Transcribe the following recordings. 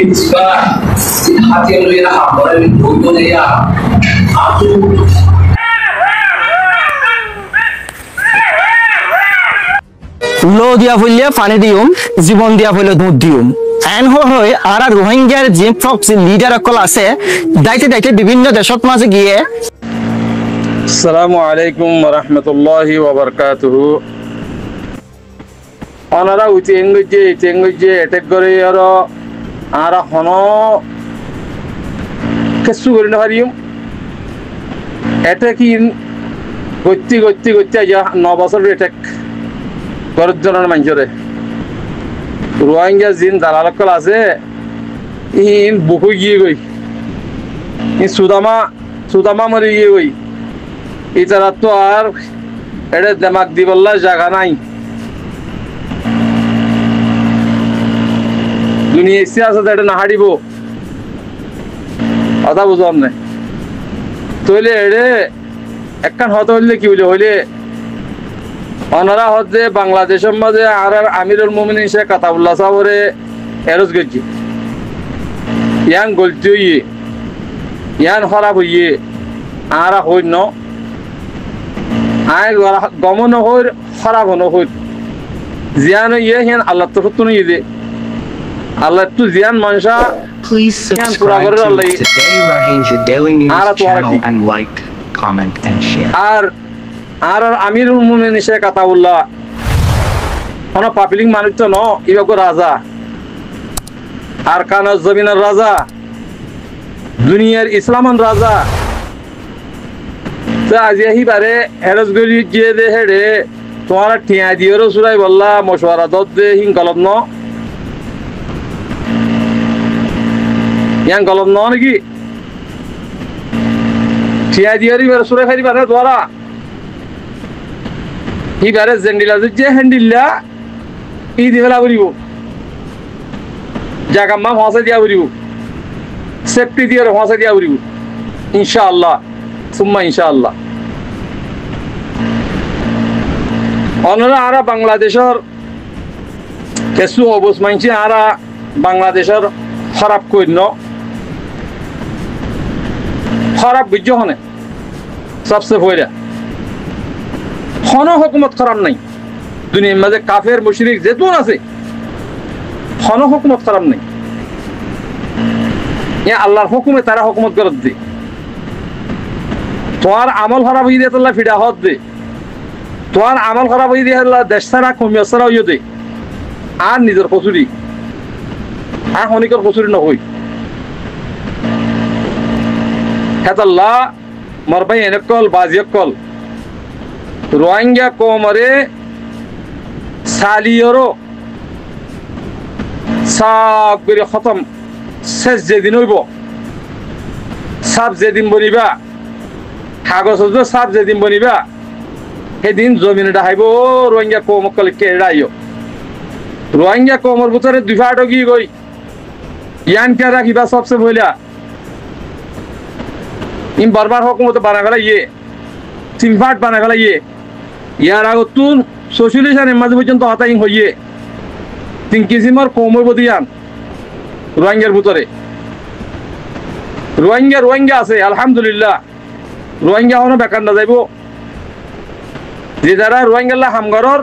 jika hati yang lebih nak boleh dibuat dia aku লো দিয়া ফেললে পানি দিউম জীবন দিয়া ফেলে দুধ দিউম এন হয় আর রোহিঙ্গার যে প্রক্সি লিডার অকল আছে দাইতে দাইতে বিভিন্ন দেশত মাঝে গিয়ে আসসালামু আলাইকুম ওয়া রাহমাতুল্লাহি ওয়া বারাকাতুহু অনারা উইতেঙ্গজে অ্যাটাক করে আর হন কেসু করে না পারিম অ্যাটাক ইন গতি আজ 9 বছরের অ্যাটাক গরজনের মানুষরে রোহিঙ্গা জিন দালালকল আছে ইন বহু গিয়ে গই ইন সুদামা মরে গিয়ে গই ইতারা তো আর এটা দেমাক দিবল্লা জায়গা নাই দুনিয়া ইচ্ছে আছে এটা না হারিব কথা বুঝলাম না তইলে এড়ে একখান হতে হইলে কি হইলে ওনারা হচ্ছে বাংলাদেশের মাঝে আর আমিরুল মুমিনিন শেখ আতাউল্লাহ সাহরে এরজ গেছি ইয়ান গলতি হইয়ে ইয়ান খারাপ হইয়ে আর হইন আয় গমন হইর খারাপ হন হইর জিয়ান ইয়ে হিয়ান আল্লাহ তো সত্য নিয়ে দে আল্লাহ তো জিয়ান মানুষা Please subscribe to Today Rohingya Daily News channel and like, comment and share. আর আমিরুল মুমিনিন শেখ আতাউল্লাহ কোনো পাবলিক মানুষ তো ন ইবাগো রাজা আর কানার জমিনের রাজা দুনিয়ার ইসলামান রাজা তো আজ বারে হেরজ গরি গিয়ে দে হেডে তোমার ঠিয়া দিয়েরও সুরাই বললা মশওয়ারা দত দে হিং গলব ন ইয়াং গলব ন নাকি ঠিয়া দিয়েরই বের সুরাই ফারি বারে দ্বারা ইবারে জেন্ডিলা যে হ্যান্ডিল্লা ই দিবেলা করিব জাগাম্মা ফাঁসে দিয়া করিব সেফটি দিয়ে ফাঁসে দিয়া করিব ইনশাআল্লাহ সুম্মা ইনশাআল্লাহ অনরা আরা বাংলাদেশের কিছু অবস্থা মানছি আরা বাংলাদেশের খারাপ কইন খারাপ বুঝ্য হনে সবসে ফয়রা হন হুকুমত খারাপ নাই দুনিয়ার মাঝে কাফের মুশরিক যেতুন আছে হন হুকুমত খারাপ নাই ইয়া আল্লাহর হুকুমে তারা হুকুমত করত দে তোমার আমল খারাপ হয়ে দিয়ে আল্লাহ ফিডা হত দে তোমার আমল খারাপ হয়ে দিয়ে আল্লাহ দেশ ছাড়া কমিয়া ছাড়া হইয়া দে আর নিজের কসুরি আর হনিকর কসুরি নহই হেতাল্লাহ মরবাই এনেকল বাজিয়কল রোহিঙ্গা কোমরে সালিয়রও সব করে খতম শেষ যেদিন হইব সাপ যেদিন বনিবা কাগজ সাপ যেদিন বনিবা সেদিন জমিনে ডাহাইব রোহিঙ্গা কোমকলে কেড়াইও রোহিঙ্গা কোমর ভিতরে দুফা ডগি গই ইয়ান কে রাখিবা সবসে ভইলা ইন বারবার হুকুমত বানা গেলা ইয়ে সিমফাট বানা গেলা ইয়ে ইয়ার আগত তুন সোশ্যালিস্টের মাঝে পর্যন্ত হতাইং হইয়ে তিন কিসিমার কমই বদিয়ান রোহিঙ্গার ভিতরে রোহিঙ্গা আছে আলহামদুলিল্লাহ রোহিঙ্গা হনো বেকার না যাইব যে যারা রোহিঙ্গা হামগরর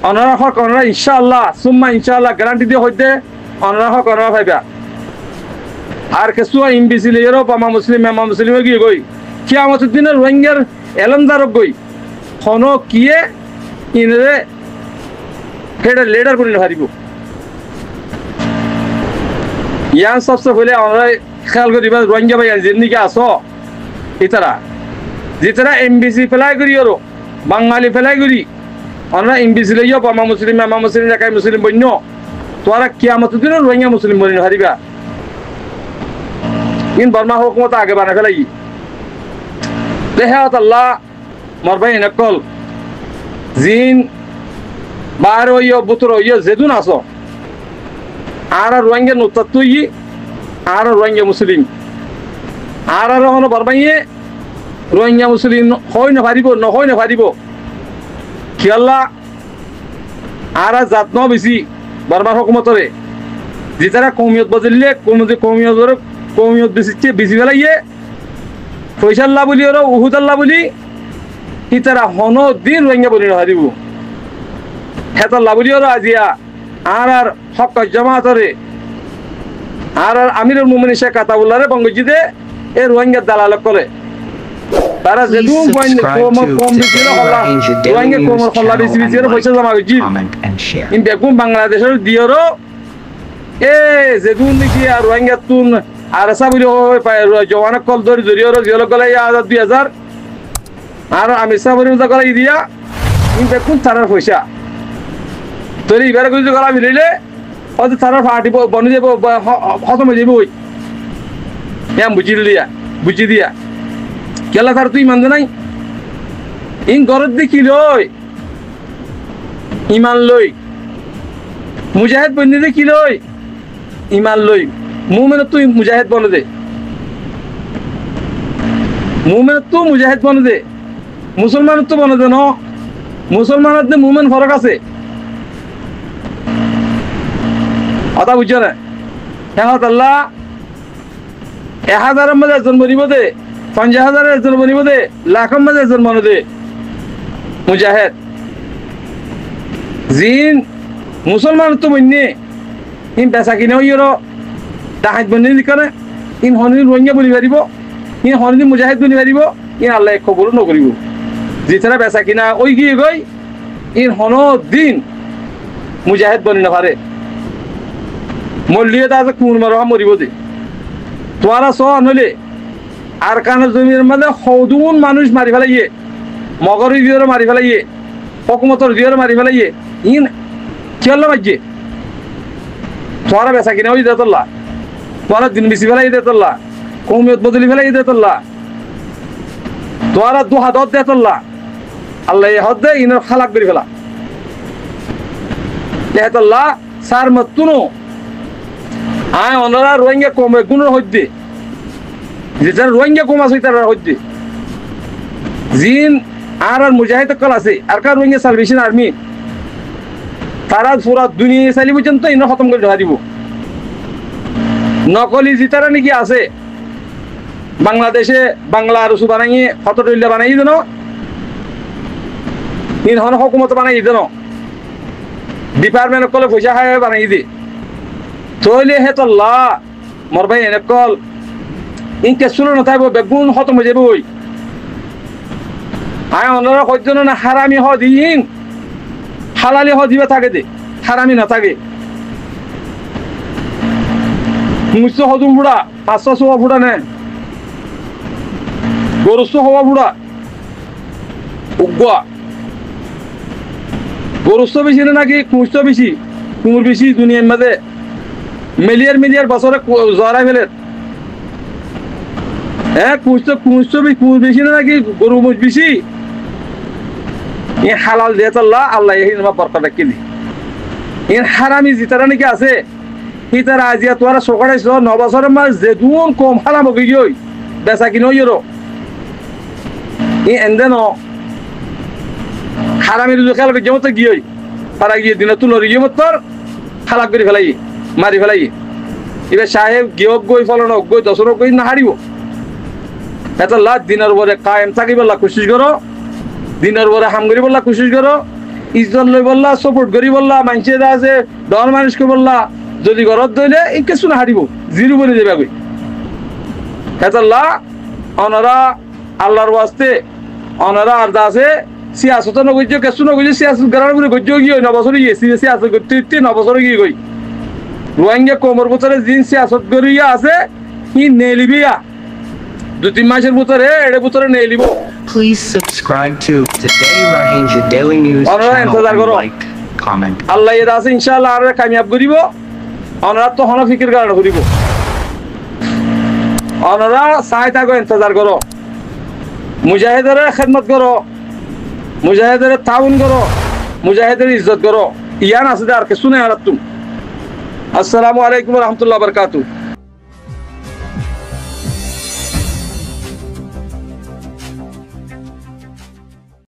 অনারা হক অনারা ইনশাআল্লাহ সুম্মা ইনশাআল্লাহ গ্যারান্টি দিয়ে হইতে অনারা হক অনারা পাইবা আর কিছু ইমবিসি লেয়ারও পামা মুসলিমে গিয়ে গই কিয়ামতের দিনে রোহিঙ্গার এলমদারক গই হনো কিয়ে ইনরে হেডার লিডার করে হারিব ইয়ান সবসে হইলে আমরা খেয়াল করিবা রোহিঙ্গা ভাই যেদিকে আসো যেতারা এমবিসি ফেলাই করি আরো বাঙালি ফেলাই করি আমরা এমবিসি লইয়া মামা মুসলিম একাই মুসলিম বন্য তোরা কিয়ামতের দিনে রোহিঙ্গা মুসলিম বনি হারিবা ইন বর্মা হুকুমত আগে বানা ফেলাই দেহাত আল্লাহ মরবাই নকল জিন বার হইয়া বুতর হইয়া যেদুন আসো আর রোহিঙ্গা নুত্তা তুই আর রোহিঙ্গা মুসলিম আর হন বরবাইয়ে রোহিঙ্গা মুসলিম হয় না পারিব খেয়াল্লা আর জাত ন বেশি বর্মার হুকুমতরে যে তারা কৌমিয়ত বদলিলে কৌমিয়ত বেশি ফেলাইয়ে ফৈসাল্লাহ বলি ওরা উহুদাল্লাহ বলি ই তারা হন দিন রোহিঙ্গা বলি রহা দিব হেতাল্লাহ বলি ওরা আজিয়া আর হক জামাতরে আর আমিরুল মুমিনিন শেখ আতাউল্লাহরে বঙ্গজিদে এ রোহিঙ্গা দালালত করে তারা যেদুন কম বেশি রোহিঙ্গা কোমর খল্লা বেশি পয়সা জমা করছি comment and share. ইন বেগুন বাংলাদেশের দিয়রও এ যেদুন নাকি আর রোহিঙ্গা তুন আর আসা বলি জওয়ানক কল ধরি জরিয়র জিয়ল গলাই 2000 আর আমি সাবরি মতো গলাই দিয়া ইন বেগুন তারার পয়সা তোর এবারে কিছু গলা মিলিলে হয়তো তারার ফাটি বনে যাব খতম হয়ে যাবে ওই হ্যাঁ বুঝি দিয়া কেলা তার তুই মানতে নাই ইন গরত দেখি লই ইমান লই মুজাহিদ বনি দেখি লই ইমান লই মুমিন তুই মুজাহিদ বনে দে মুমিন তো মুজাহিদ বনে দে মুসলমান তো বনে দে ন মুসলমানের দে মুমিন ফরক আছে কথা বুঝছো না হ্যাঁ আল্লাহ 1000-এর মধ্যে একজন বনিব দে 50,000-এর একজন বনিব দে লাখের মধ্যে একজন বনে দে মুজাহিদ জিন মুসলমান তো বন্যে ইন বেচা কিনে ইয়ের ডাহাত বন্যে দিকনে ইন হনি রোহিঙ্গা বলি পারিব ইন হনি মুজাহিদ বলি পারিব ইন আল্লাহ খবর নকরিব যেটা বেচা কিনা ওই গিয়ে গই ইন হন দিন মুজাহিদ বনি না পারে মল্লিয়ে তাতে কুন মারা মরিব দে তোরা স আনলে আর কানে জমির মধ্যে সৌদুন মানুষ মারি ফেলাইয়ে মগর দিয়ের মারি ফেলাইয়ে হকুমতর দিয়ের মারি ফেলাইয়ে ইন কি হল মাঝে তোরা বেচা কিনা ওই দেতল্লা তোরা দিন বেশি ফেলাই দেতল্লা কৌমিয়ত বদলি ফেলাই দেতল্লা তোরা 2 হাত দেতল্লা আল্লাহ এ হদ দে ইনের খালাক করে ফেলা দেতল্লা সার মতুনো আয় ওনারা রোহিঙ্গা কমে গুণের হইতে যেটা রোহিঙ্গা কম আছে তারা হইতে জিন আর মুজাহিদ কল আছে আর কার রোহিঙ্গা সালভেশন আর্মি তারা পুরা দুনিয়া চালি পর্যন্ত ইন খতম করে ঢাকা দিব নকলি জিতারা নাকি আছে বাংলাদেশে বাংলা রসু বানাইয়ে হতটল্লা বানাই দেন ইন হন হকুমত বানাই দেন ডিপার্টমেন্ট কলে পয়সা খাই বানাই দে তৈলে হেতল্লা মোর ভাই এনে কল ইনকে শুনো না থাকবো বেগুন খতম হয়ে যাবে ওই আয় ওনারা কয়জন না হারামি হ দিন হালালি হ দিবে থাকে দে হারামি না থাকে মুসো হদুম বুড়া 500 ফুটা নে গরুসো হওয়া বুড়া উগ্গা গরুসো বেশি না নাকি কুমসো বেশি কুমুর বেশি দুনিয়ার মধ্যে মিলিয়ার বছরে জরা ফেলে হ্যাঁ কুমসো বেশি না নাকি গরু মুজ বেশি ইন হালাল দিয়ে আল্লাহ আল্লাহ এই বরকত রাখি দি ইন হারামি জিতারা নাকি আছে ইতারা আজিয়া তোরা সকাড়াইছ 9 বছরের মাঝ যে দুন কম হালাম গই বেচা কিনো ইরো ই এন্ডে ন হারামি দুই খেলা যেমন তো গিয়ে পারা গিয়ে দিন তুলো রিয়ে মতর হালাক করে ফেলাই মারি ফেলাই এবার সাহেব গিয়ক গই ফলন গই 10 গই না হারিব এত লাখ দিনের পরে কায়েম থাকি বললা কোশিশ করো দিনের পরে হাম করি বললা কোশিশ করো ইজ্জত লই বললা সাপোর্ট করি বললা মানছে আছে দল মানুষকে বললা যদি ঘরত দইলে এই কিছু না হারিব জিরো বনে যাবে কই এত লাখ অনারা আল্লাহর ওয়াস্তে অনারা আরদা আছে সিয়াসত নগজ্য কিছু নগজ্য সিয়াসত গরার করে গজ্য গিয়ে 9 বছর গিয়ে সিয়াসত করতে 9 বছর গিয়ে গই রোহিঙ্গা কোমর ভিতরে জিন সিয়াসত করিয়া আছে কি নেলিবিয়া 2-3 মাসের ভিতরে এড়ে ভিতরে নেলিব Please subscribe to Today Rohingya Daily News channel and like, comment. আল্লাহ এর আছে ইনশাআল্লাহ আর কামিয়াব করিব অনারা তো হন ফিকির কারণ করিব অনারা সহায়তা করে ইন্তজার করো মুজাহিদের খেদমত করো মুজাহিদের তাউন করো মুজাহিদের ইজ্জত করো ইয়ান আছে আর কিছু নাই আর তুমি আসসালামু আলাইকুম ওয়া রাহমাতুল্লাহি ওয়া বারাকাতুহু